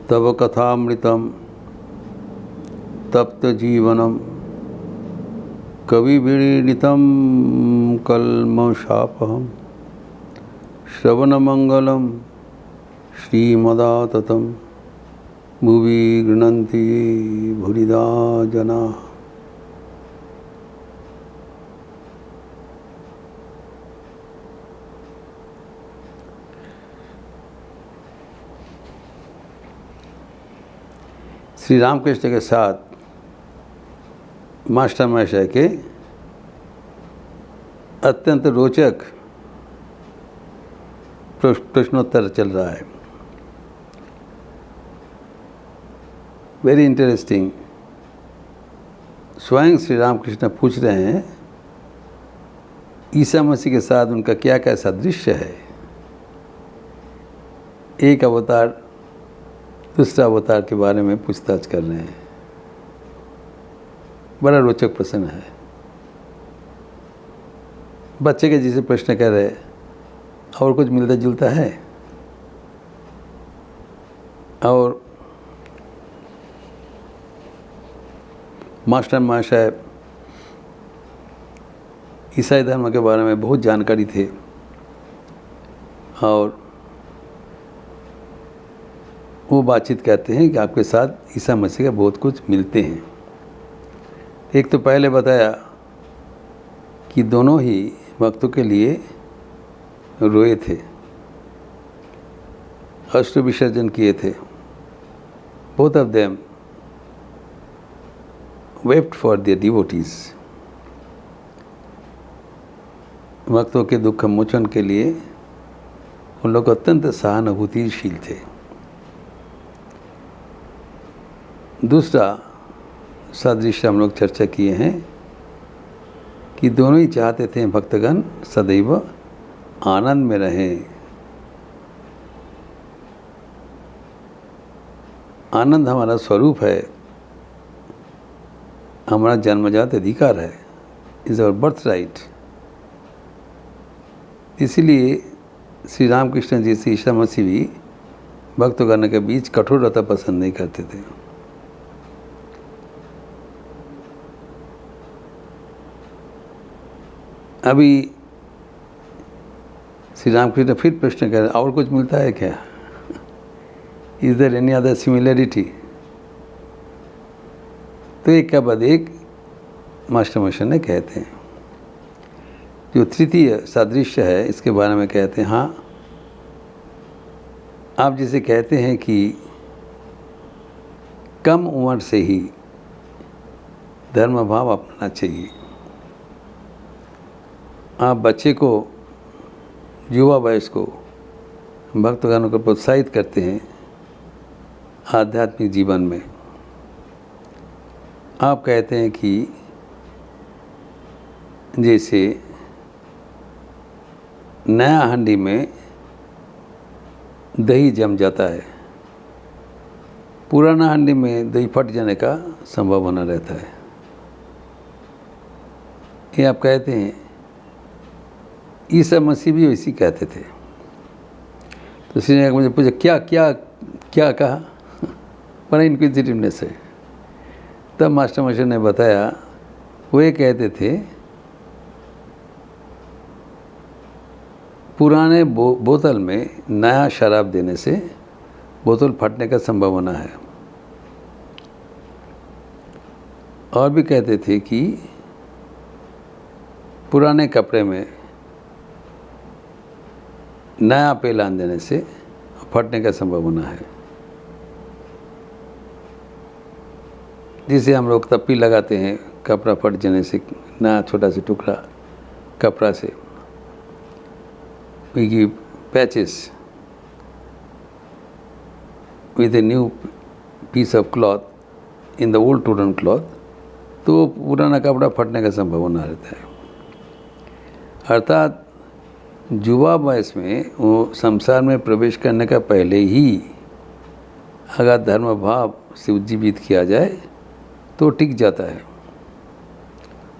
तव कथामृतं तप्तजीवनं कविभिरीडितं कल्मषापहं श्रवणमंगलं श्रीमदाततं भुवि गृह्णन्ति भूरिदा जनाः। श्री रामकृष्ण के साथ मास्टर महाशय के अत्यंत रोचक प्रश्नोत्तर चल रहा है। Very interesting. स्वयं श्री रामकृष्ण पूछ रहे हैं ईसा मसीह के साथ उनका क्या क्या सादृश्य है। एक अवतार दूसरा अवतार के बारे में पूछताछ कर रहे हैं। बड़ा रोचक प्रश्न है। बच्चे के जैसे प्रश्न कर रहे और कुछ मिलता जुलता है। और मास्टर महाशय ईसाई धर्म के बारे में बहुत जानकारी थे और वो बातचीत कहते हैं कि आपके साथ ईसा मसीह का बहुत कुछ मिलते हैं। एक तो पहले बताया कि दोनों ही वक्तों के लिए रोए थे, अश्रु विसर्जन किए थे। Both of them wept for their devotees. भक्तों के दुख मोचन के लिए उन लोग अत्यंत सहानुभूतिशील थे। दूसरा सादृश्य हम लोग चर्चा किए हैं कि दोनों ही चाहते थे भक्तगण सदैव आनंद में रहें। आनंद हमारा स्वरूप है, हमारा जन्मजात अधिकार है, इज आवर बर्थ राइट। इसीलिए श्री रामकृष्ण जी से ईसा मसीह भी भक्तगण के बीच कठोरता पसंद नहीं करते थे। अभी श्री रामकृष्ण फिर प्रश्न कर रहे और कुछ मिलता है क्या? Is there any other similarity? तो एक के बाद एक मास्टर महाशय ने कहते हैं। जो तृतीय सादृश्य है इसके बारे में कहते हैं, हाँ आप जिसे कहते हैं कि कम उम्र से ही धर्म भाव अपनाना चाहिए। आप बच्चे को, युवा वयस को, भक्तगणों को प्रोत्साहित करते हैं आध्यात्मिक जीवन में। आप कहते हैं कि जैसे नया हांडी में दही जम जाता है, पुराना हांडी में दही फट जाने का संभावना रहता है। ये आप कहते हैं। ईसा मसीह भी वैसी कहते थे। तो किसी ने मुझे पूछा क्या क्या क्या कहा? बड़ा इनक्विजिटिवनेस है। तब मास्टर महाशय ने बताया, वो ये कहते थे पुराने बोतल में नया शराब देने से बोतल फटने का संभावना है। और भी कहते थे कि पुराने कपड़े में नया पेलान देने से फटने का संभावना है। जिसे हम लोग तप्पी लगाते हैं कपड़ा फट जाने से, नया छोटा सा टुकड़ा कपड़ा से, we give patches with a new piece of cloth in the old torn cloth, तो पुराना कपड़ा फटने का संभावना रहता है। अर्थात युवा वयस में वो संसार में प्रवेश करने का पहले ही अगर धर्म भाव से उज्जीवित किया जाए तो टिक जाता है,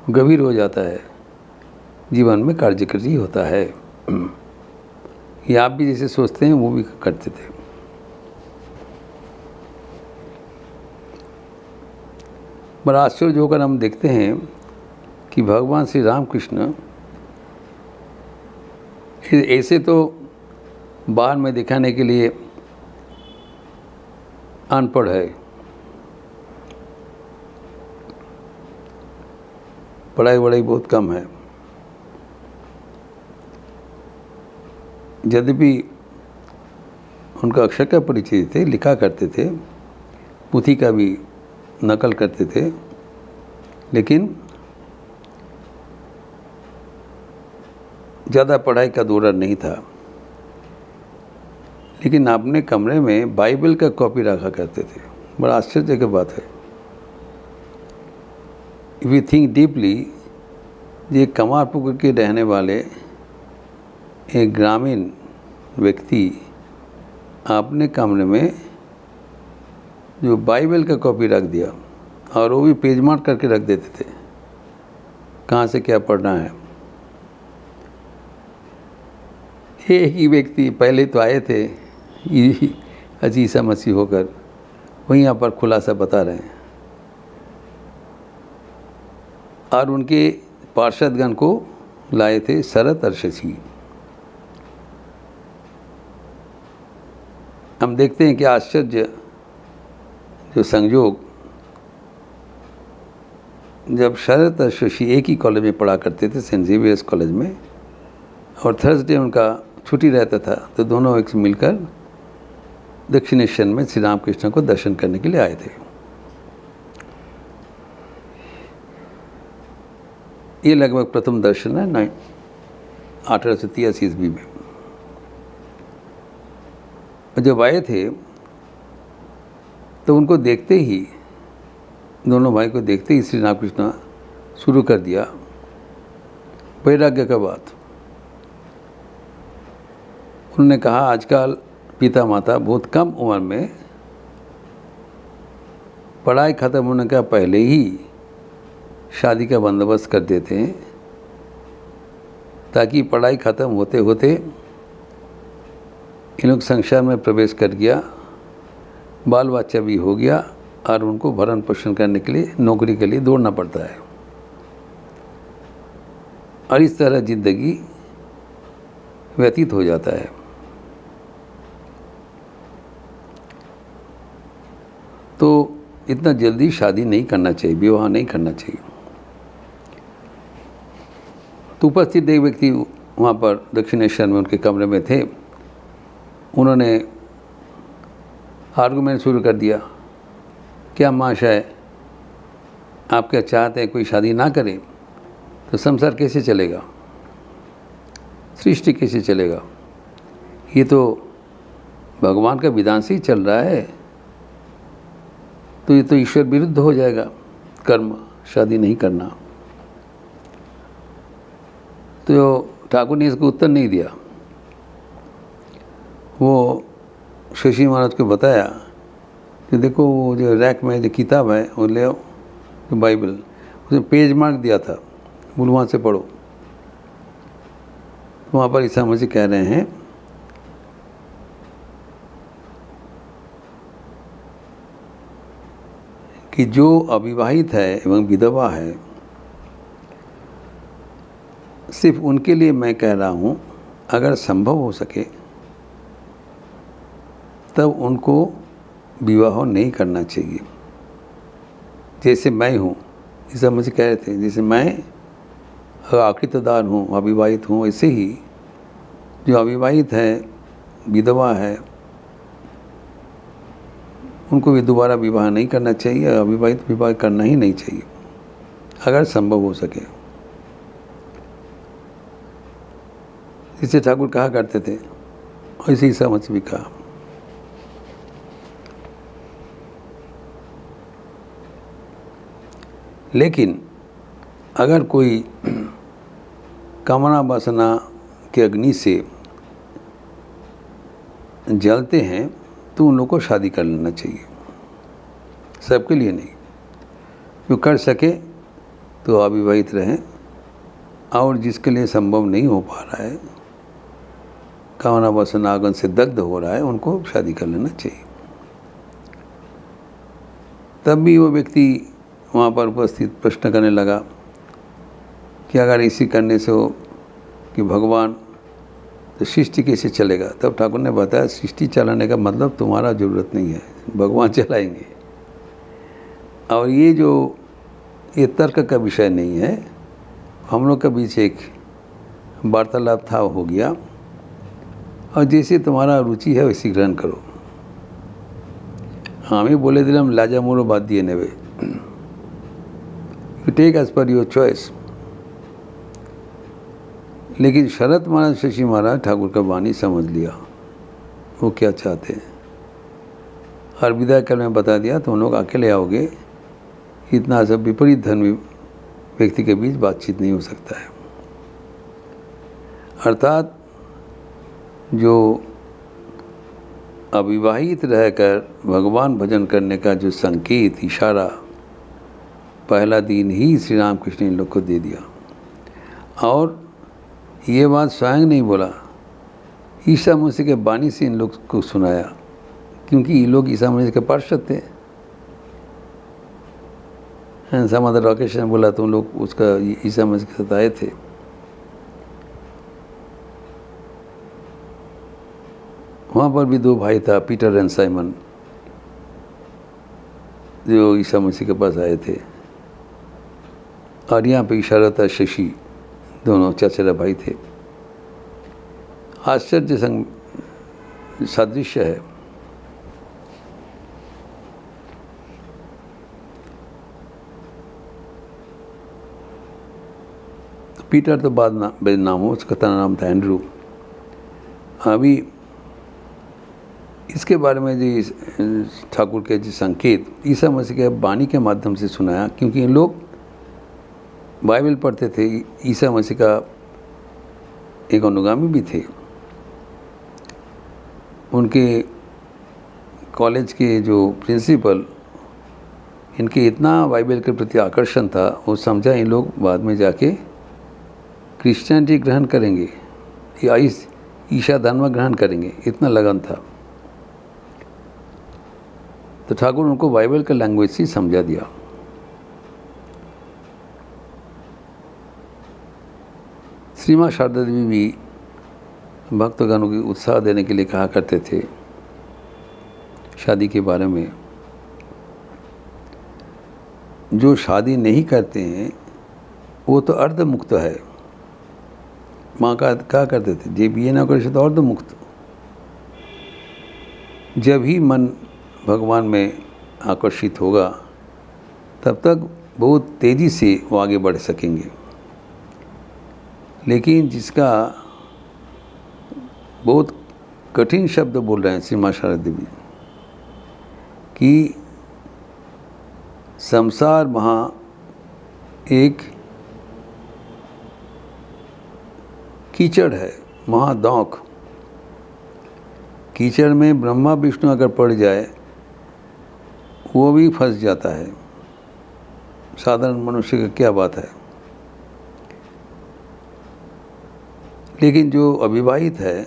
गंभीर हो जाता है, जीवन में कार्यकरी होता है। ये आप भी जैसे सोचते हैं वो भी करते थे। बड़ा आश्चर्य होकर हम देखते हैं कि भगवान श्री रामकृष्ण ऐसे तो बाहर में दिखाने के लिए अनपढ़ है, पढ़ाई वढ़ाई बहुत कम है, यद्यपि उनका अक्षर का परिचय थे, लिखा करते थे, पुथी का भी नकल करते थे, लेकिन ज़्यादा पढ़ाई का दौरा नहीं था। लेकिन अपने कमरे में बाइबल का कॉपी रखा करते थे। बड़ा आश्चर्य की बात है। इफ़ यू थिंक डीपली, ये कमारपुकुर के रहने वाले एक ग्रामीण व्यक्ति अपने कमरे में जो बाइबल का कॉपी रख दिया, और वो भी पेज मार्क करके रख देते थे कहाँ से क्या पढ़ना है। एक ही व्यक्ति पहले तो आए थे ईसा मसीह होकर, वहीं यहाँ पर खुलासा बता रहे हैं, और उनके पार्षदगण को लाए थे शरत और शशि। हम देखते हैं कि आश्चर्य जो संयोग, जब शरत और शशि एक ही कॉलेज में पढ़ा करते थे, सेंट जेवियर्स कॉलेज में, और थर्सडे उनका छुट्टी रहता था, तो दोनों एक से मिलकर दक्षिणेश्वर में श्री रामकृष्ण को दर्शन करने के लिए आए थे। ये लगभग प्रथम दर्शन है 1883 ईस्वी में। जब आए थे तो उनको देखते ही, दोनों भाई को देखते ही श्री रामकृष्ण शुरू कर दिया वैराग्य का बात। उन्होंने कहा आजकल पिता माता बहुत कम उम्र में पढ़ाई ख़त्म होने का पहले ही शादी का बंदोबस्त कर देते हैं, ताकि पढ़ाई ख़त्म होते होते इन लोग संसार में प्रवेश कर गया, बाल बच्चा भी हो गया, और उनको भरण पोषण करने के लिए नौकरी के लिए दौड़ना पड़ता है, और इस तरह ज़िंदगी व्यतीत हो जाता है। तो इतना जल्दी शादी नहीं करना चाहिए, विवाह नहीं करना चाहिए। तो उपस्थित एक व्यक्ति वहाँ पर दक्षिणेश्वर में उनके कमरे में थे, उन्होंने आर्गुमेंट शुरू कर दिया, क्या महाशय आप क्या चाहते हैं कोई शादी ना करे तो संसार कैसे चलेगा, सृष्टि कैसे चलेगा? ये तो भगवान का विधान से ही चल रहा है, तो ये तो ईश्वर विरुद्ध हो जाएगा कर्म, शादी नहीं करना। तो ठाकुर ने इसको उत्तर नहीं दिया। वो शशि महाराज को बताया कि देखो वो जो रैक में जो किताब है वो ले आओ, जो बाइबल, उसमें पेज मार्क दिया था, बोल वहाँ से पढ़ो। वहाँ पर ईसा मसीह कह रहे हैं कि जो अविवाहित है एवं विधवा है, सिर्फ उनके लिए मैं कह रहा हूँ, अगर संभव हो सके तब उनको विवाह नहीं करना चाहिए। जैसे मैं हूँ, ईसा मसीह कह रहे थे, जैसे मैं आकृतदार हूँ, अविवाहित हूँ, ऐसे ही जो अविवाहित है, विधवा है, उनको भी दोबारा विवाह नहीं करना चाहिए, अविवाहित विवाह करना ही नहीं चाहिए अगर संभव हो सके। जिसे ठाकुर कहा करते थे, ऐसे ईसा मसीह भी कहा। लेकिन अगर कोई कामना वासना के अग्नि से जलते हैं तो उन लोगों को शादी कर लेना चाहिए, सबके लिए नहीं। जो कर सके तो अविवाहित रहें, और जिसके लिए संभव नहीं हो पा रहा है, कामना वासना आगन से दग्ध हो रहा है, उनको शादी कर लेना चाहिए। तब भी वो व्यक्ति वहाँ पर उपस्थित प्रश्न करने लगा कि अगर इसी करने से हो कि भगवान, तो सृष्टि कैसे चलेगा। तब ठाकुर ने बताया सृष्टि चलाने का मतलब तुम्हारा ज़रूरत नहीं है, भगवान चलाएंगे। और ये तर्क का विषय नहीं है, हम लोग के बीच एक वार्तालाप था, हो गया, और जैसे तुम्हारा रुचि है वैसी ग्रहण करो। আমি বলে দিলাম লাজা মোড়ো বাদ দিয়ে নেবে, you take as per your choice. लेकिन शरत महाराज, शशि महाराज ठाकुर का वाणी समझ लिया वो क्या चाहते हैं, और विदाई कल में बता दिया तुम लोग अकेले आओगे, इतना सब विपरीत धर्मी व्यक्ति के बीच बातचीत नहीं हो सकता है। अर्थात जो अविवाहित रहकर भगवान भजन करने का जो संकेत, इशारा पहला दिन ही श्री राम कृष्ण इन लोग को दे दिया। और ये बात स्वयं नहीं बोला, ईसा मसीह के वाणी से इन लोग को सुनाया, क्योंकि ये लोग ईसा मसीह के पार्षद थे। सम अदर ऑकेशन बोला तुम लोग उसका ईसा मसीह के साथ आए थे। वहाँ पर भी दो भाई था, पीटर एंड साइमन, जो ईसा मसीह के पास आए थे। और यहाँ पे इशारा था शशि, दोनों चचेरा भाई थे। आश्चर्य संग सादृश्य है। पीटर तो बाद नाम हो, उसका नाम था एंड्रू। अभी इसके बारे में जी ठाकुर के जी संकेत ईसा मसीह के वाणी के माध्यम से सुनाया, क्योंकि इन लोग बाइबल पढ़ते थे, ईसा मसीह का एक अनुगामी भी थे। उनके कॉलेज के जो प्रिंसिपल, इनके इतना बाइबल के प्रति आकर्षण था, वो समझा इन लोग बाद में जाके क्रिश्चियनिटी ग्रहण करेंगे या ईसा धर्म ग्रहण करेंगे, इतना लगन था। तो ठाकुर उनको बाइबल का लैंग्वेज से समझा दिया। श्री माँ शारदा देवी भी भक्तगणों को उत्साह देने के लिए कहा करते थे शादी के बारे में। जो शादी नहीं करते हैं वो तो अर्धमुक्त है। माँ का कहा करते थे जे बीए ना करे तो अर्धमुक्त। जब ही मन भगवान में आकर्षित होगा तब तक बहुत तेज़ी से वो आगे बढ़ सकेंगे। लेकिन जिसका बहुत कठिन शब्द बोल रहे हैं श्री माँ शारदा देवी कि संसार महा एक कीचड़ है, महादौक। कीचड़ में ब्रह्मा विष्णु अगर पड़ जाए वो भी फंस जाता है, साधारण मनुष्य का क्या बात है। लेकिन जो अविवाहित है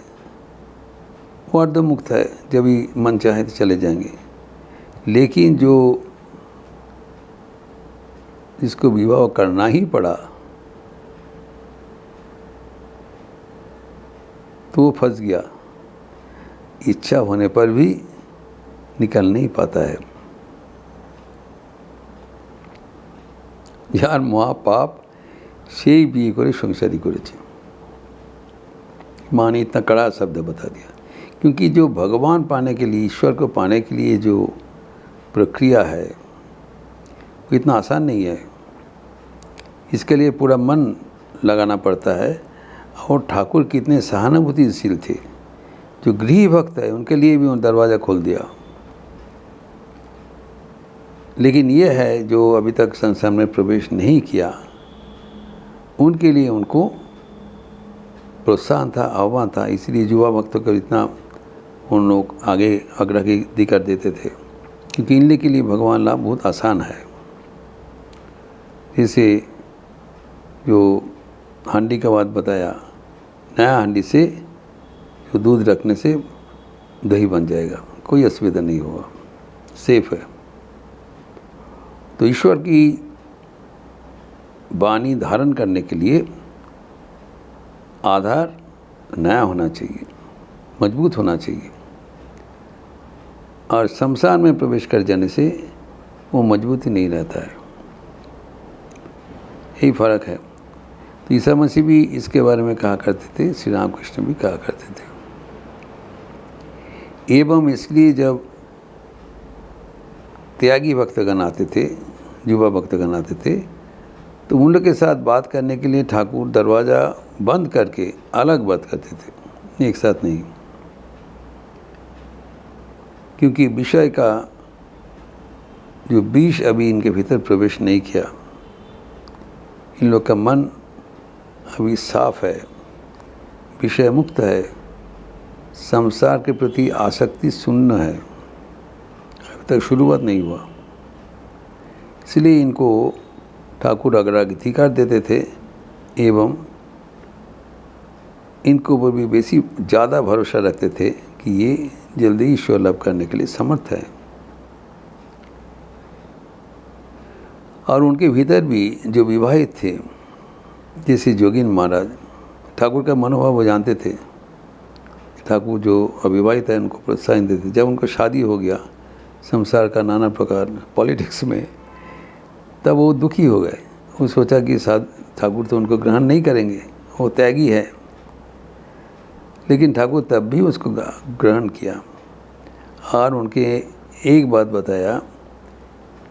वो अर्धमुक्त है, जब भी मन चाहे तो चले जाएंगे। लेकिन जो जिसको विवाह करना ही पड़ा तो वो फंस गया, इच्छा होने पर भी निकल नहीं पाता है। यार महापाप সেই বিয়ে করে সংসাरी করেছে। माँ ने इतना कड़ा शब्द बता दिया, क्योंकि जो भगवान पाने के लिए, ईश्वर को पाने के लिए जो प्रक्रिया है वो इतना आसान नहीं है। इसके लिए पूरा मन लगाना पड़ता है। और ठाकुर कितने सहानुभूतिशील थे, जो गृह भक्त है उनके लिए भी उन्होंने दरवाज़ा खोल दिया। लेकिन ये है जो अभी तक संसार में प्रवेश नहीं किया, उनके लिए उनको प्रोत्साहन था, आह्वान था। इसलिए युवा भक्तों को इतना उन लोग आगे आग्रह कर देते थे, क्योंकि इन के लिए भगवान लाभ बहुत आसान है। जैसे जो हांडी का बात बताया, नया हांडी से जो दूध रखने से दही बन जाएगा, कोई असुविधा नहीं होगा, सेफ है। तो ईश्वर की वाणी धारण करने के लिए आधार नया होना चाहिए, मजबूत होना चाहिए, और शमशान में प्रवेश कर जाने से वो मजबूत ही नहीं रहता है। यही फ़र्क है। तो ईसा मसीह भी इसके बारे में कहा करते थे, श्री रामकृष्ण भी कहा करते थे। एवं इसलिए जब त्यागी भक्तगण आते थे, युवा भक्तगण आते थे, तो उन लोग के साथ बात करने के लिए ठाकुर दरवाज़ा बंद करके अलग बात करते थे, एक साथ नहीं, क्योंकि विषय का जो विष अभी इनके भीतर प्रवेश नहीं किया, इन लोग का मन अभी साफ है, विषय मुक्त है, संसार के प्रति आसक्ति शून्य है, अभी तक शुरुआत नहीं हुआ। इसलिए इनको ठाकुर अग्राधिकार देते थे एवं इनको ऊपर भी बेसी ज़्यादा भरोसा रखते थे कि ये जल्दी ईश्वर लाभ करने के लिए समर्थ है। और उनके भीतर भी जो विवाहित थे, जैसे जोगिन महाराज, ठाकुर का मनोभाव वो जानते थे। ठाकुर जो अविवाहित है उनको प्रोत्साहन देते। जब उनको शादी हो गया संसार का नाना प्रकार पॉलिटिक्स में, तब वो दुखी हो गए। वो सोचा कि ठाकुर तो उनको ग्रहण नहीं करेंगे, वो त्यागी है, लेकिन ठाकुर तब भी उसको ग्रहण किया और उनके एक बात बताया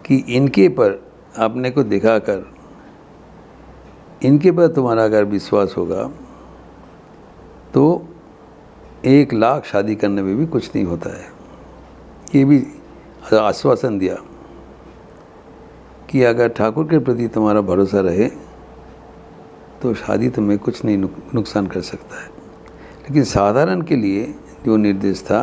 कि इनके पर अपने को दिखाकर, इनके पर तुम्हारा अगर विश्वास होगा तो 1,00,000 शादी करने में भी कुछ नहीं होता है। ये भी आश्वासन दिया कि अगर ठाकुर के प्रति तुम्हारा भरोसा रहे तो शादी तुम्हें कुछ नहीं नुकसान कर सकता है। लेकिन साधारण के लिए जो निर्देश था,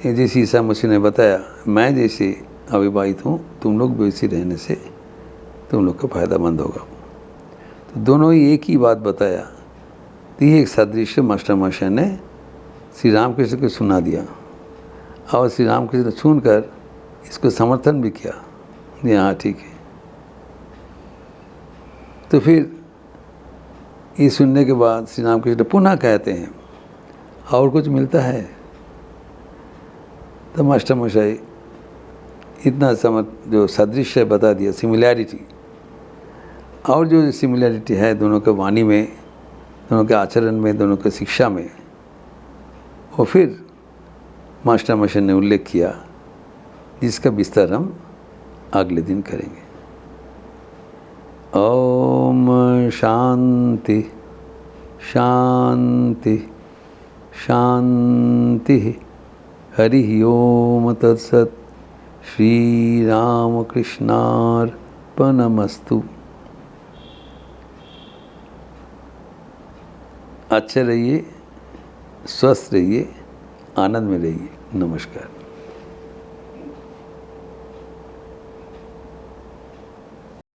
जैसे ईसा मसीह ने बताया, मैं जैसे अविवाहित हूँ, तुम लोग वैसे रहने से तुम लोग का फ़ायदामंद होगा। तो दोनों ही एक ही बात बताया। तो ये एक सदृश्य मास्टर महाशय ने श्री रामकृष्ण को सुना दिया और श्री रामकृष्ण सुनकर इसको समर्थन भी किया, हाँ ठीक है। तो फिर ये सुनने के बाद श्री रामकृष्ण पुनः कहते हैं, और कुछ मिलता है? तो मास्टर महाशय इतना जो सदृश्य बता दिया, सिमिलैरिटी, और जो सिमिलैरिटी है दोनों के वाणी में, दोनों के आचरण में, दोनों के शिक्षा में, और फिर मास्टर महाशय ने उल्लेख किया, जिसका विस्तार हम अगले दिन करेंगे। ओम शांति शांति शांति। हरि ओम तत्सत। श्री रामकृष्णार्पणमस्तु। अच्छे रहिए, स्वस्थ रहिए, आनंद में रहिए। नमस्कार।